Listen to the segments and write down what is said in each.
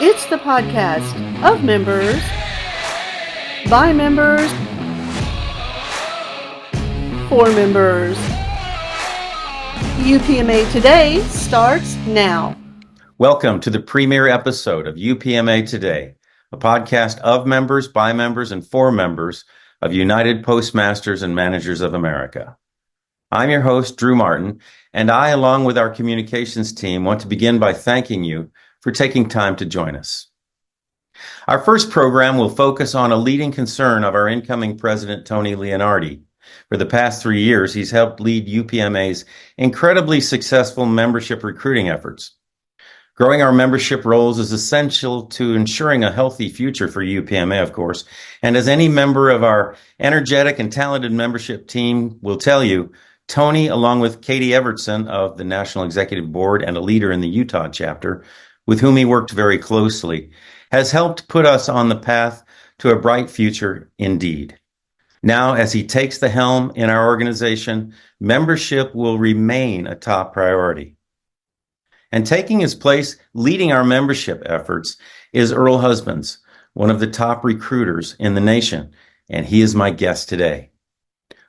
It's the podcast of members, by members, for members. UPMA Today starts now. Welcome to the premiere episode of UPMA Today, a podcast of members, by members, and for members of United Postmasters and Managers of America. I'm your host, Drew Martin, and I, along with our communications team, want to begin by thanking you for taking time to join us. Our first program will focus on a leading concern of our incoming president, Tony Leonardi. For the past 3 years, he's helped lead UPMA's incredibly successful membership recruiting efforts. Growing our membership roles is essential to ensuring a healthy future for UPMA, of course. And as any member of our energetic and talented membership team will tell you, Tony, along with Katie Evertson of the National Executive Board and a leader in the Utah chapter, with whom he worked very closely, has helped put us on the path to a bright future indeed. Now, as he takes the helm in our organization, membership will remain a top priority. And taking his place, leading our membership efforts, is Earl Husbands, one of the top recruiters in the nation, and he is my guest today.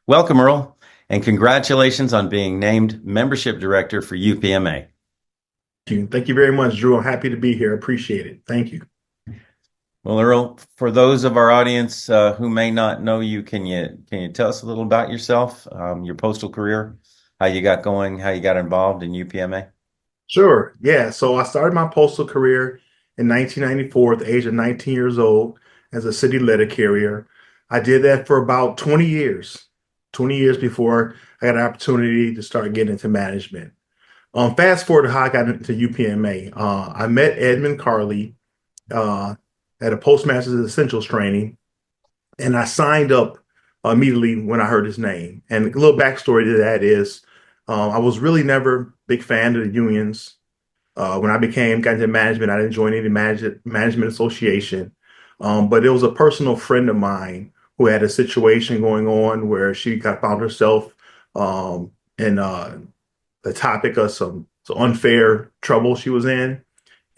Welcome, Earl, and congratulations on being named Membership Director for UPMA. Thank you very much, Drew. I'm happy to be here. Appreciate it. Thank you. Well, Earl, for those of our audience who may not know you, can you tell us a little about yourself, your postal career, how you got going, how you got involved in UPMA? Sure. Yeah. So I started my postal career in 1994 at the age of 19 years old as a city letter carrier. I did that for about 20 years before I got an opportunity to start getting into management. Fast forward to how I got into UPMA. I met Edmund Carley at a Postmasters Essentials training, and I signed up immediately when I heard his name. And a little backstory to that is I was really never a big fan of the unions. When I got into management, I didn't join any management association. But it was a personal friend of mine who had a situation going on where she found herself in the topic of some unfair trouble she was in.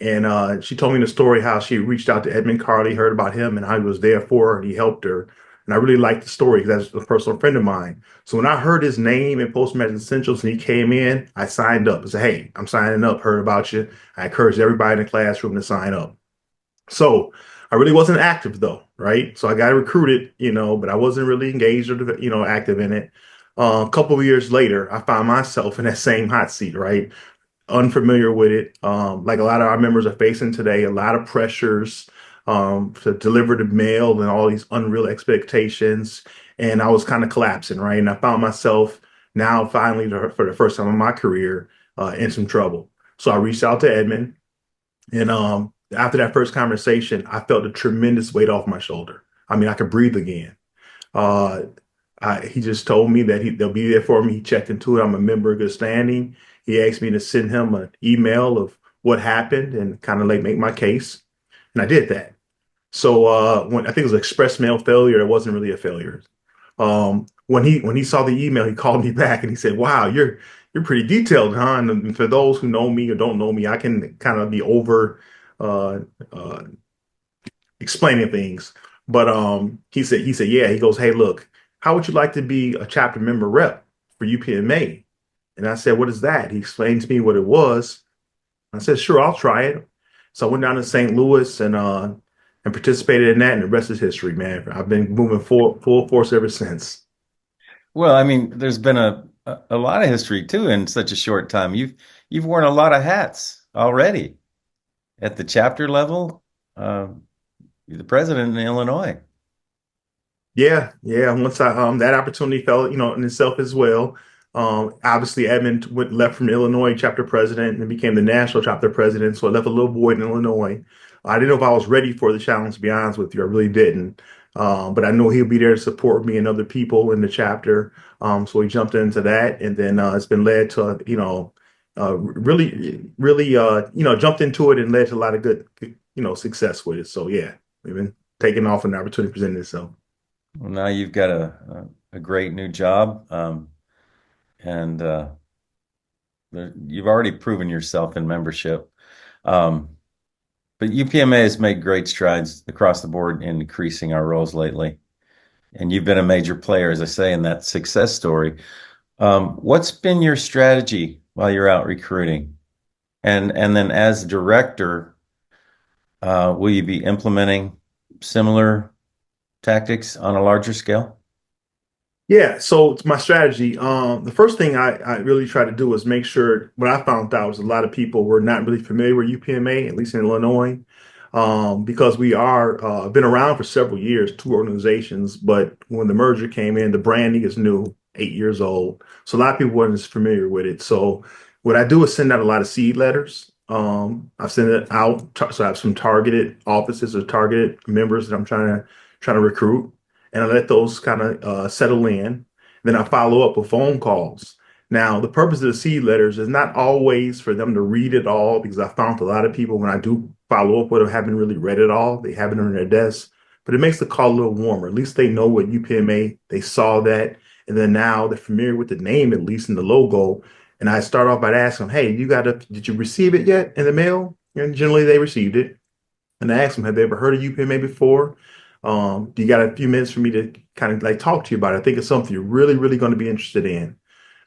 And she told me the story how she reached out to Edmund Carley, heard about him, and how he was there for her and he helped her. And I really liked the story because that's a personal friend of mine. So when I heard his name in Postmasters Essentials and he came in, I signed up. I said, hey, I'm signing up, heard about you. I encouraged everybody in the classroom to sign up. So I really wasn't active though, right? So I got recruited, but I wasn't really engaged or, active in it. A couple of years later, I found myself in that same hot seat, right? Unfamiliar with it. Like a lot of our members are facing today, a lot of pressures to deliver the mail and all these unreal expectations. And I was kind of collapsing, right? And I found myself now finally for the first time in my career in some trouble. So I reached out to Edmund. And after that first conversation, I felt a tremendous weight off my shoulder. I mean, I could breathe again. He just told me that they'll be there for me. He checked into it. I'm a member of good standing. He asked me to send him an email of what happened and kind of like make my case. And I did that. So when I think it was express mail failure, it wasn't really a failure. When he saw the email, he called me back and he said, wow, you're pretty detailed, huh? And for those who know me or don't know me, I can kind of be over explaining things. But he said, yeah, he goes, hey, look, how would you like to be a chapter member rep for UPMA? And I said, what is that? He explained to me what it was. I said, sure, I'll try it. So I went down to St. Louis and participated in that, and the rest is history, man. I've been moving full force ever since. Well, I mean, there's been a lot of history too in such a short time. You've worn a lot of hats already at the chapter level. You're the president in Illinois. Yeah. Once that opportunity fell, in itself as well. Obviously, Edmund left from Illinois chapter president and became the national chapter president. So I left a little void in Illinois. I didn't know if I was ready for the challenge, to be honest with you. I really didn't. But I know he'll be there to support me and other people in the chapter. So we jumped into that. And then it's been led to, really, jumped into it and led to a lot of good, success with it. So, yeah, we've been taking off and the opportunity presented itself. Well, now you've got a great new job. And you've already proven yourself in membership. But But UPMA has made great strides across the board in increasing our roles lately. And you've been a major player, as I say, in that success story. What's been your strategy while you're out recruiting? And then as director, will you be implementing similar tactics on a larger scale? Yeah, so it's my strategy. The first thing I really try to do is make sure what I found out was a lot of people were not really familiar with UPMA, at least in Illinois, because we are been around for several years, two organizations. But when the merger came in, the branding is new, 8 years old, so a lot of people weren't as familiar with it. So what I do is send out a lot of seed letters. I've sent it out, so I have some targeted offices or targeted members that I'm trying to recruit, and I let those kind of settle in. Then I follow up with phone calls. Now, the purpose of the seed letters is not always for them to read it all, because I found a lot of people, when I do follow up with them, haven't really read it all. They have it on their desk, but it makes the call a little warmer. At least they know what UPMA, they saw that, and then now they're familiar with the name, at least in the logo. And I start off by asking them, hey, did you receive it yet in the mail? And generally they received it. And I asked them, have they ever heard of UPMA before? Do you got a few minutes for me to kind of like talk to you about it? I think it's something you're really, really going to be interested in.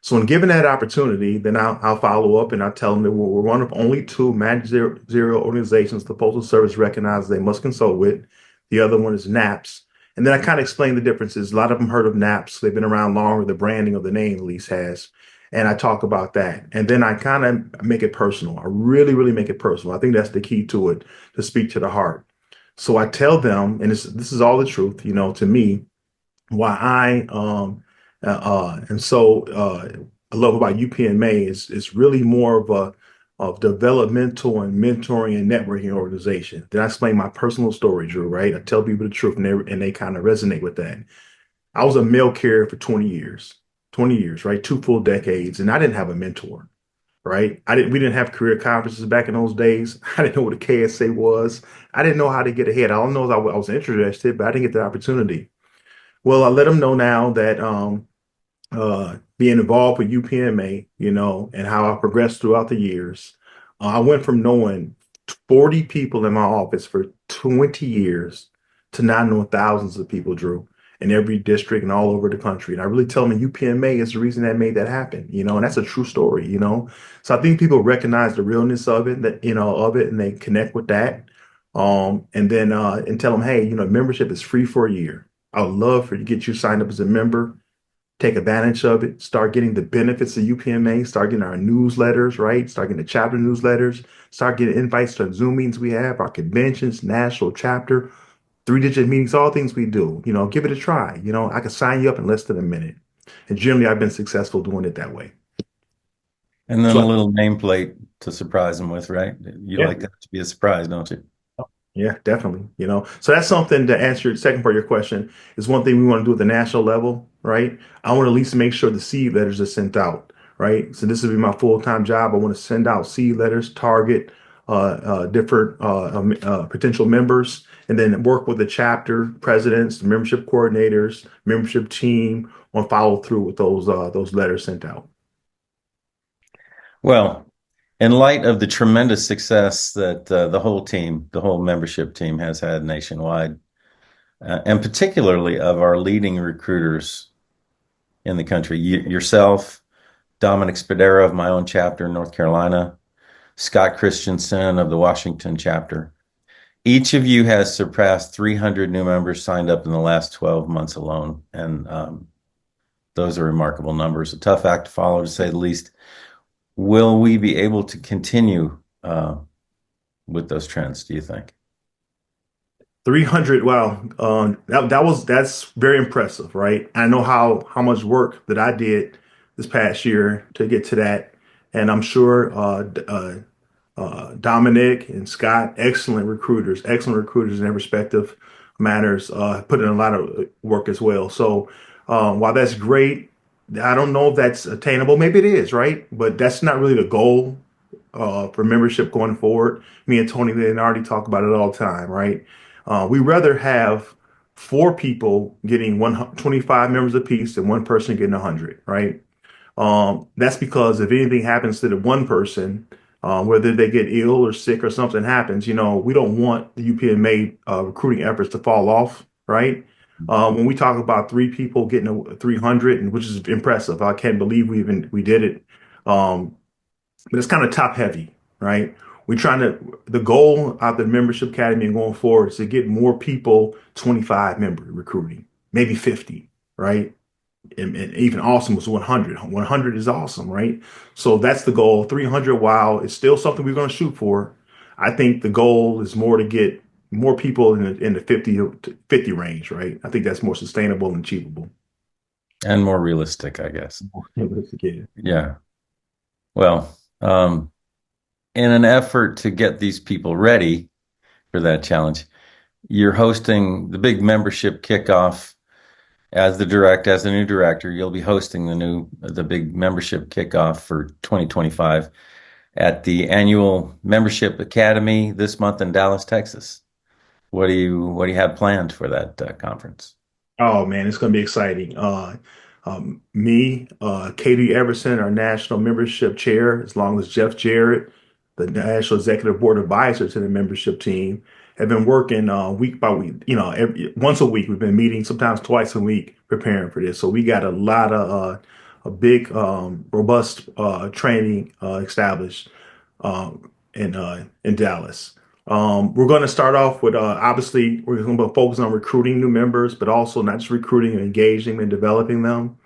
So when given that opportunity, then I'll follow up and I'll tell them that we're one of only two managerial organizations the Postal Service recognizes they must consult with. The other one is NAPS. And then I kind of explain the differences. A lot of them heard of NAPS. They've been around longer. The branding of the name at least has. And I talk about that. And then I kind of make it personal. I really, really make it personal. I think that's the key to it, to speak to the heart. So I tell them, and this is all the truth, to me, why I love about UPMA is really more of a of developmental and mentoring and networking organization. Then I explain my personal story, Drew, right? I tell people the truth, and they kind of resonate with that. I was a mail carrier for 20 years, right? Two full decades, and I didn't have a mentor, right? We didn't have career conferences back in those days. I didn't know what a KSA was. I didn't know how to get ahead. I don't know if I was interested, but I didn't get the opportunity. Well, I let them know now that being involved with UPMA, and how I progressed throughout the years, I went from knowing 40 people in my office for 20 years to now knowing thousands of people, Drew, in every district and all over the country. And I really tell them UPMA is the reason that made that happen, and that's a true story. So I think people recognize the realness of it, and they connect with that. And tell them, hey, membership is free for a year. I would love for you to get you signed up as a member, take advantage of it, start getting the benefits of UPMA, start getting our newsletters, right? Start getting the chapter newsletters, start getting invites to Zoom meetings we have, our conventions, national chapter, three-digit meetings, all things we do. Give it a try. I can sign you up in less than a minute. And generally, I've been successful doing it that way. And then a So, little nameplate to surprise them with, right? You yeah. like that to be a surprise, don't you? Yeah, definitely. So that's something to answer your second part of your question is one thing we want to do at the national level, right? I want to at least make sure the seed letters are sent out, right? So this will be my full-time job. I want to send out seed letters, target different potential members, and then work with the chapter presidents, the membership coordinators, membership team on follow through with those letters sent out. Well, in light of the tremendous success that the whole membership team has had nationwide, and particularly of our leading recruiters in the country, yourself, Dominic Spadera of my own chapter in North Carolina, Scott Christensen of the Washington chapter. Each of you has surpassed 300 new members signed up in the last 12 months alone. And those are remarkable numbers. A tough act to follow, to say the least. Will we be able to continue with those trends, do you think? 300. Wow. That's very impressive, right? I know how much work that I did this past year to get to that. And I'm sure Dominic and Scott, excellent recruiters in their respective matters, put in a lot of work as well. So while that's great, I don't know if that's attainable. Maybe it is, right? But that's not really the goal for membership going forward. Me and Tony and already talk about it all the time, right? We rather have four people getting 125 members apiece than one person getting 100, right? That's because if anything happens to the one person, whether they get ill or sick or something happens. We don't want the UPMA recruiting efforts to fall off, right? When we talk about three people getting a 300, and which is impressive, I can't believe we did it. Um, but it's kind of top heavy, right? We're trying to the goal of the membership academy and going forward is to get more people 25 member recruiting, maybe 50, right? And even awesome was 100. 100 is awesome, right? So that's the goal. 300, while it's still something we're going to shoot for, I think the goal is more to get more people in the 50 range, right? I think that's more sustainable and achievable. And more realistic, I guess. Yeah. Yeah. Well, in an effort to get these people ready for that challenge, you're hosting the big membership kickoff as the new director. You'll be hosting the big membership kickoff for 2025 at the annual Membership Academy this month in Dallas, Texas. What do you have planned for that conference? Oh man, it's going to be exciting. Me, Katie Everson, our national membership chair, as long as Jeff Jarrett, the national executive board advisor to the membership team, have been working week by week. Once a week. We've been meeting, sometimes twice a week, preparing for this. So we got a lot of a big, robust training established in Dallas. We're going to start off with obviously we're going to focus on recruiting new members, but also not just recruiting and engaging and developing them.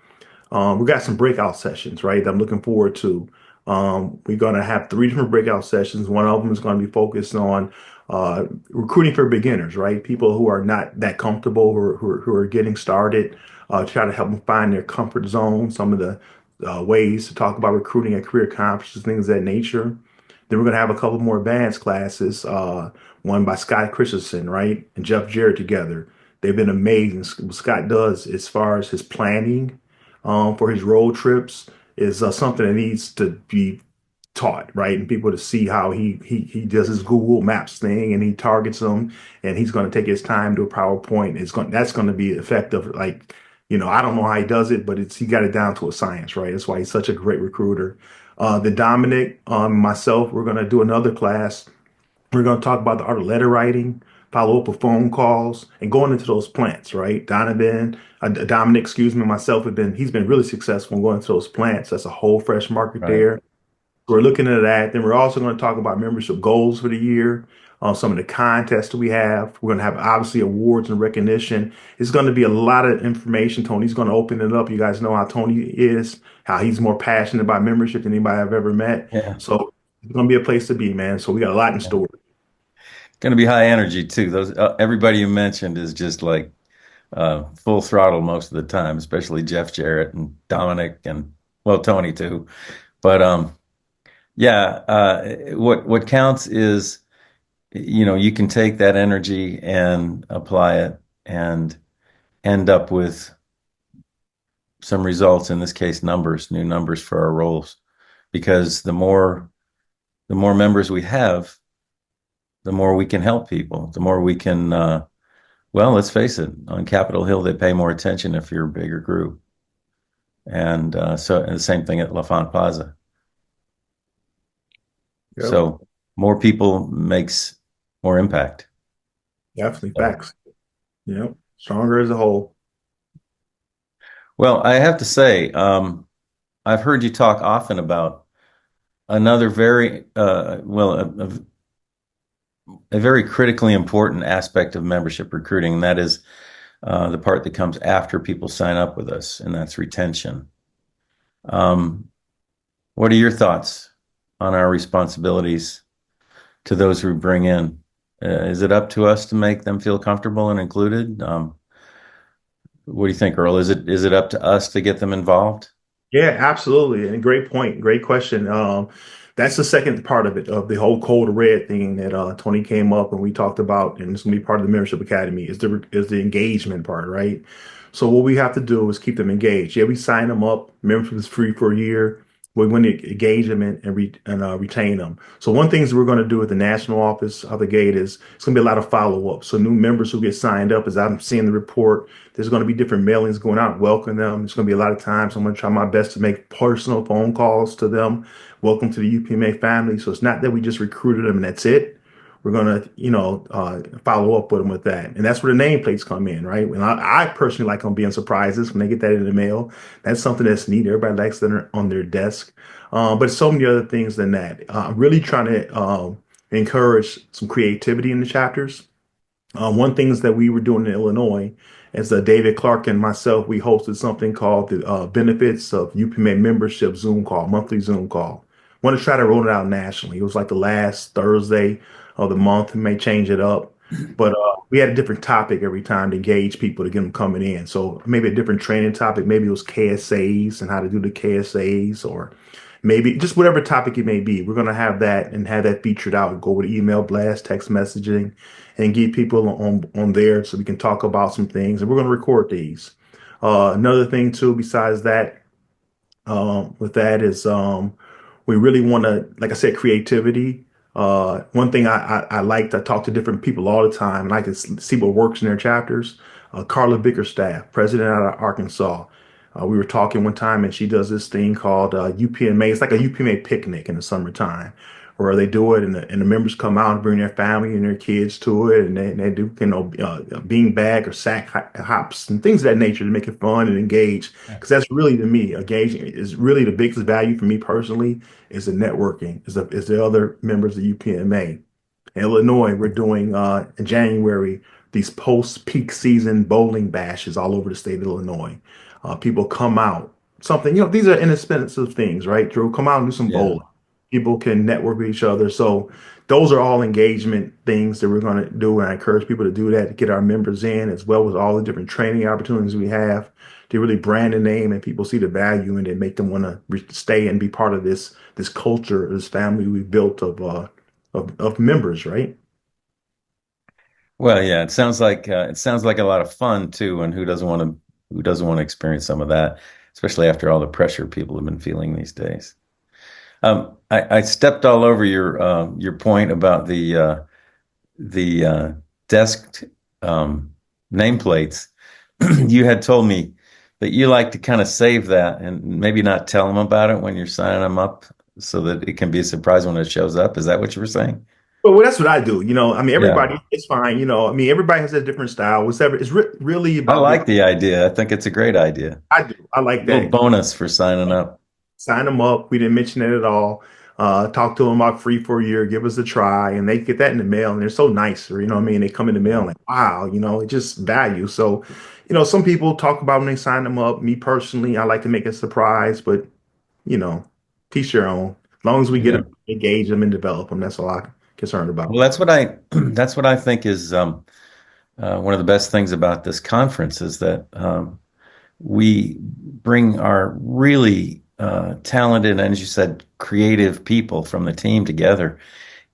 We got some breakout sessions, right? That I'm looking forward to. We're going to have three different breakout sessions. One of them is going to be focused on recruiting for beginners, right? People who are not that comfortable, who are getting started, try to help them find their comfort zone. Some of the ways to talk about recruiting at career conferences, things of that nature. Then we're going to have a couple more advanced classes, one by Scott Christensen, right, and Jeff Jarrett together. They've been amazing. What Scott does as far as his planning for his road trips is something that needs to be taught, right? And people to see how he does his Google Maps thing and he targets them and he's going to take his time to a PowerPoint. That's going to be effective. Like, I don't know how he does it, but he got it down to a science, right? That's why he's such a great recruiter. The Dominic, myself, we're going to do another class. We're going to talk about the art of letter writing, follow up with phone calls, and going into those plants, right? Dominic, excuse me, myself he's been really successful in going into those plants. That's a whole fresh market Right. there. We're looking at that. Then we're also going to talk about membership goals for the year, some of the contests that we have. We're going to have obviously awards and recognition. It's going to be a lot of information. Tony's going to open it up. You guys know how Tony is, how he's more passionate about membership than anybody I've ever met. Yeah. So it's going to be a place to be, man. So we got a lot in Yeah. store. Going to be high energy too. Those everybody you mentioned is just like full throttle most of the time, especially Jeff Jarrett and Dominic and well Tony too. But yeah, what counts is you can take that energy and apply it and end up with some results. In this case, new numbers for our roles, because the more members we have, the more we can help people, the more we can. Well, let's face it, on Capitol Hill, they pay more attention if you're a bigger group. And the same thing at LaFont Plaza. Yep, So more people makes more impact. definitely So, facts. Yep, stronger as a whole. well, I have to say, I've heard you talk often about another very, a very critically important aspect of membership recruiting, and that is the part that comes after people sign up with us, and that's retention. Um, what are your thoughts on our responsibilities to those who bring in? Is it up to us to make them feel comfortable and included? What do you think, Earl? Is it up to us to get them involved? Yeah, absolutely. And great point. Great question. That's the second part of it, of the whole code red thing that Tony came up and we talked about, and it's gonna be part of the membership academy is the engagement part, right? So what we have to do is keep them engaged. Yeah, we sign them up. Membership is free for a year. We want to engage them and retain them. So one thing we're going to do at the national office of the gate is it's going to be a lot of follow up. So new members who get signed up, as I'm seeing the report, there's going to be different mailings going out, welcome them. There's going to be a lot of times I'm going to try my best to make personal phone calls to them. Welcome to the UPMA family. So it's not that we just recruited them and that's it. We're going to, follow up with them with that. And that's where the nameplates come in, right? And I personally like them being surprises when they get that in the mail. That's something that's neat. Everybody likes that on their desk. But so many other things than that. I'm really trying to encourage some creativity in the chapters. One things that we were doing in Illinois is David Clark and myself, we hosted something called the Benefits of UPMA Membership Zoom call, monthly Zoom call. Want to try to roll it out nationally. It was like the last Thursday of the month. We may change it up, but we had a different topic every time to engage people to get them coming in. So maybe a different training topic. Maybe it was KSAs and how to do the KSAs, or maybe just whatever topic it may be. We're going to have that and have that featured out. Go with email blast, text messaging, and get people on there so we can talk about some things. And we're going to record these. Another thing too, besides that, with that is we really want to, like I said, creativity. One thing I like, I talk to different people all the time, and I can see what works in their chapters. Carla Bickerstaff, president out of Arkansas. We were talking one time, and she does this thing called UPMA. It's like a UPMA picnic in the summertime, where they do it, and the members come out and bring their family and their kids to it, and they do bean bag or sack hops and things of that nature to make it fun and engage. Because that's really, to me, engaging is really the biggest value for me personally is the networking, is the other members of UPMA. In Illinois, we're doing in January these post-peak season bowling bashes all over the state of Illinois. People come out, something, these are inexpensive things, right, Drew? Come out and do some Yeah. bowling. People can network with each other. So those are all engagement things that we're going to do. And I encourage people to do that to get our members in, as well as all the different training opportunities we have to really brand the name and people see the value in it, make them want to stay and be part of this culture, this family we've built of members, right? Well, yeah, it sounds like a lot of fun too, and who doesn't want to experience some of that, especially after all the pressure people have been feeling these days. I stepped all over your point about the desk nameplates. You had told me that you like to kind of save that and maybe not tell them about it when you're signing them up, so that it can be a surprise when it shows up. Is that what you were saying? Well, that's what I do. I mean, Yeah. everybody, it's fine. I mean, everybody has a different style. Whatever. It's really I about like the idea. I think it's a great idea. I do. I A like little that. bonus for signing up. Sign them up. We didn't mention it at all. Talk to them about free for a year, give us a try, and they get that in the mail, and they're so nice. Or, what I mean? They come in the mail Yeah. and like, wow, it just value. So, some people talk about when they sign them up. Me personally, I like to make a surprise, but you know, teach your own. As long as we get Yeah. them, engage them, and develop them, that's all I'm concerned about. Well, that's what I that's what I think is one of the best things about this conference is that we bring our really talented and, as you said, creative people from the team together,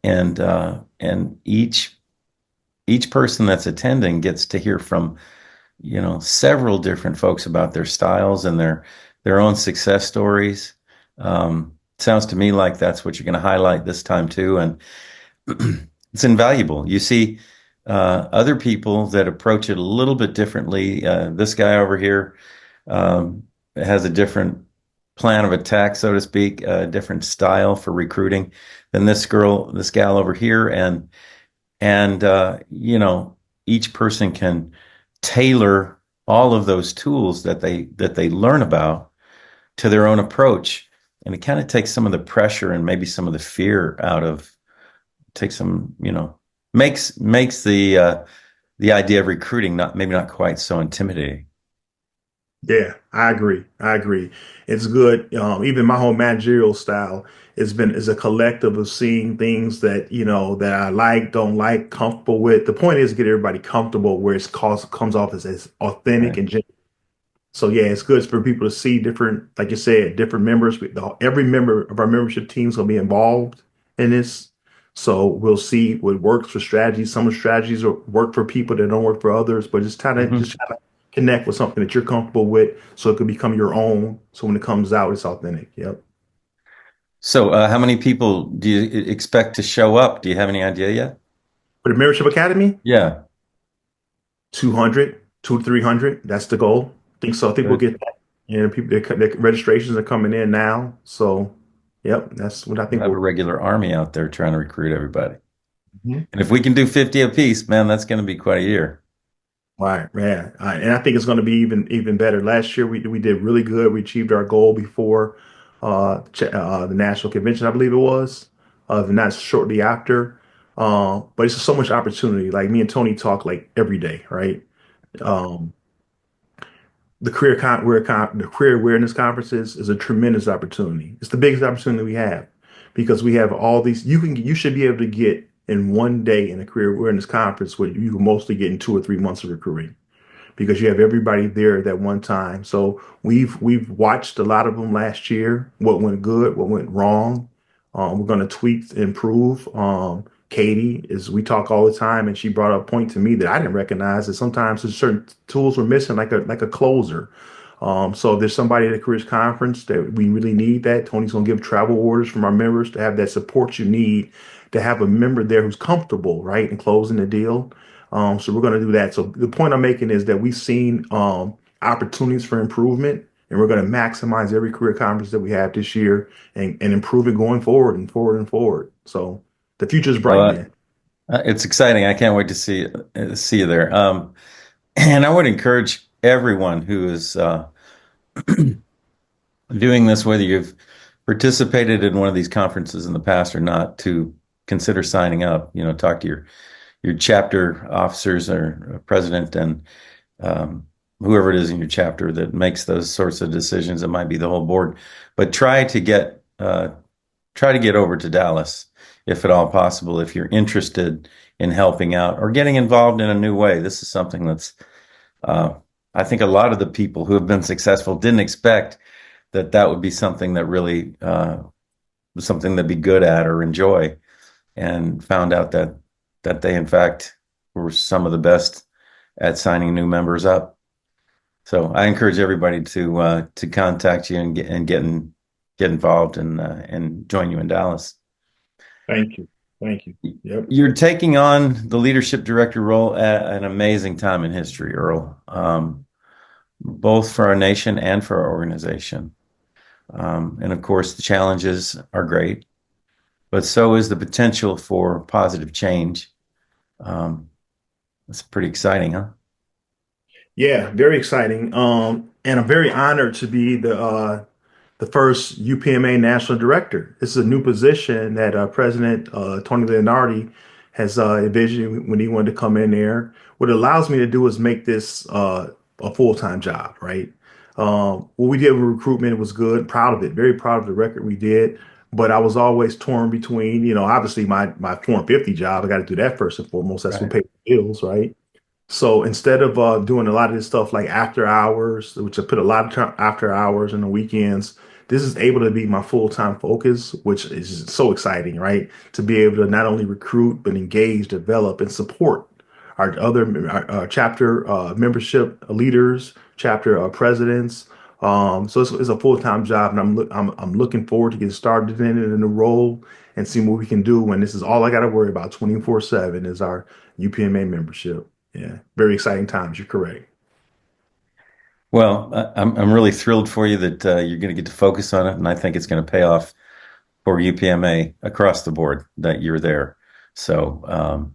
and each person that's attending gets to hear from several different folks about their styles and their own success stories. Sounds to me like that's what you're going to highlight this time too, and it's invaluable. You see other people that approach it a little bit differently. This guy over here has a different plan of attack, so to speak, a different style for recruiting than this gal over here, and each person can tailor all of those tools that they learn about to their own approach, and it kind of takes some of the pressure and maybe some of the fear out of takes some makes the idea of recruiting not quite so intimidating. Yeah, I agree. I agree. It's good. Even my whole managerial style is a collective of seeing things that that I like, don't like, comfortable with. The point is to get everybody comfortable where comes off as authentic Right. and genuine. So yeah, it's good for people to see different, like you said, different members. Every member of our membership team is going to be involved in this. So we'll see what works for strategies. Some of the strategies work for people that don't work for others, but Mhm. just try to connect with something that you're comfortable with, so it can become your own. So when it comes out, it's authentic. Yep. So, how many people do you expect to show up? Do you have any idea yet? For the Membership Academy, Yeah, 200, 2 to 300. That's the goal. I think so. I think we'll good. get that. And people, their registrations are coming in now. So, yep, that's what I We'll think have a we'll. regular army out there trying to recruit everybody. Mhm. And if we can do 50 apiece, man, that's going to be quite a year. Right, man. And I think it's going to be even better. Last year we did really good. We achieved our goal before the national convention, I believe it was, and not shortly after. But it's just so much opportunity. Like me and Tony talk like every day, right? Um, the career awareness conferences is a tremendous opportunity. It's the biggest opportunity we have because we have all these. You should be able to get in one day in a career awareness conference what you can mostly get in 2 or 3 months of recruiting because you have everybody there at that one time. So we've watched a lot of them last year. What went good, what went wrong. We're going to tweak, improve. Katie is we talk all the time, and she brought up a point to me that I didn't recognize that sometimes there's certain tools were missing, like a closer. So if there's somebody at a careers conference that we really need that, Tony's gonna give travel orders from our members to have that support you need to have a member there who's comfortable, right, in closing the deal. So we're gonna do that. So the point I'm making is that we've seen opportunities for improvement, and we're gonna maximize every career conference that we have this year and improve it going forward and forward and forward. So the future's bright, Well, man. it's exciting. I can't wait to see you there. And I would encourage everyone who is doing this, whether you've participated in one of these conferences in the past or not, to consider signing up. You know, talk to your chapter officers or president and um, whoever it is in your chapter that makes those sorts of decisions. It might be the whole board, but try to get over to Dallas if at all possible. If you're interested in helping out or getting involved in a new way, this is something that's uh, I think a lot of the people who have been successful didn't expect that would be something that really was something they'd be good at or enjoy, and found out that they in fact were some of the best at signing new members up. So I encourage everybody to contact you and get involved and join you in Dallas. Thank you. Thank you. Yep. You're taking on the leadership director role at an amazing time in history, Earl, both for our nation and for our organization. And of course, the challenges are great, but so is the potential for positive change. Um, it's pretty exciting, huh? Yeah, very exciting. And I'm very honored to be the first UPMA national director. This is a new position that President Tony Leonardi has envisioned when he wanted to come in there. What it allows me to do is make this a full-time job, right? What we did with recruitment was good. Proud of it. Very proud of the record we did. But I was always torn between, obviously my Form 50 job. I got to do that first and foremost. That's what Right. pays the bills, right? So instead of doing a lot of this stuff like after hours, which I put a lot of time after hours and the weekends, this is able to be my full-time focus, which is so exciting, right? To be able to not only recruit, but engage, develop, and support our chapter membership leaders, chapter presidents. So it's a full-time job, and I'm looking forward to getting started in the role and seeing what we can do. And this is all I got to worry about 24/7 is our UPMA membership. Yeah, very exciting times. You're correct. Well, I'm really thrilled for you that you're going to get to focus on it, and I think it's going to pay off for UPMA across the board that you're there. So,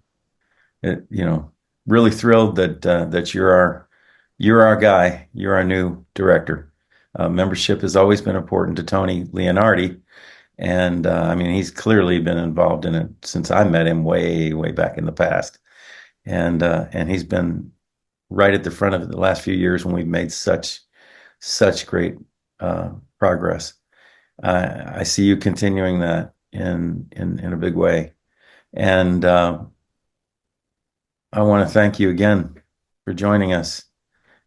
you know, really thrilled that you're our guy. You're our new director. Membership has always been important to Tony Leonardi, and I mean he's clearly been involved in it since I met him way back in the past, and he's been right at the front of it the last few years when we've made such great progress. I see you continuing that in a big way, and I want to thank you again for joining us.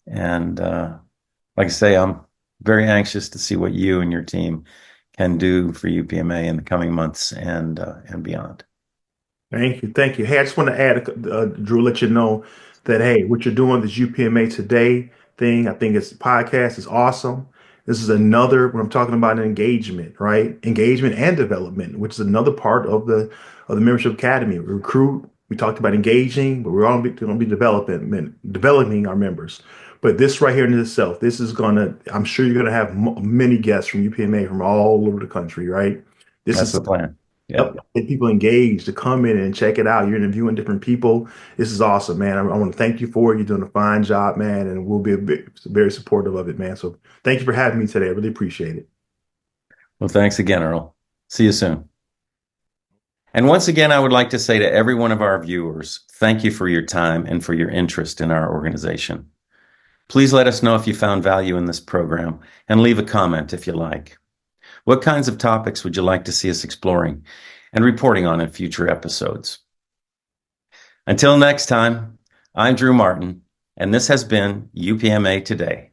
And like I say, I'm very anxious to see what you and your team can do for UPMA in the coming months and beyond. Thank you. Thank you. Hey, I just want to add, Drew, let you know that, hey, what you're doing, this UPMA Today thing, I think it's podcast is awesome. This is another, when I'm talking about engagement, right? Engagement and development, which is another part of the membership academy. We recruit, we talked about engaging, but we're all going to be developing our members. But this right here in itself, this is going to, I'm sure you're going to have many guests from UPMA from all over the country, right? This That's is the plan. Yep, Yep. get people engaged to come in and check it out. You're interviewing different people. This is awesome, man. I want to thank you for it. You're doing a fine job, man, and we'll be very supportive of it, man. So thank you for having me today. I really appreciate it. Well, thanks again, Earl. See you soon. And once again, I would like to say to every one of our viewers, thank you for your time and for your interest in our organization. Please let us know if you found value in this program and leave a comment if you like. What kinds of topics would you like to see us exploring and reporting on in future episodes? Until next time, I'm Drew Martin, and this has been UPMA Today.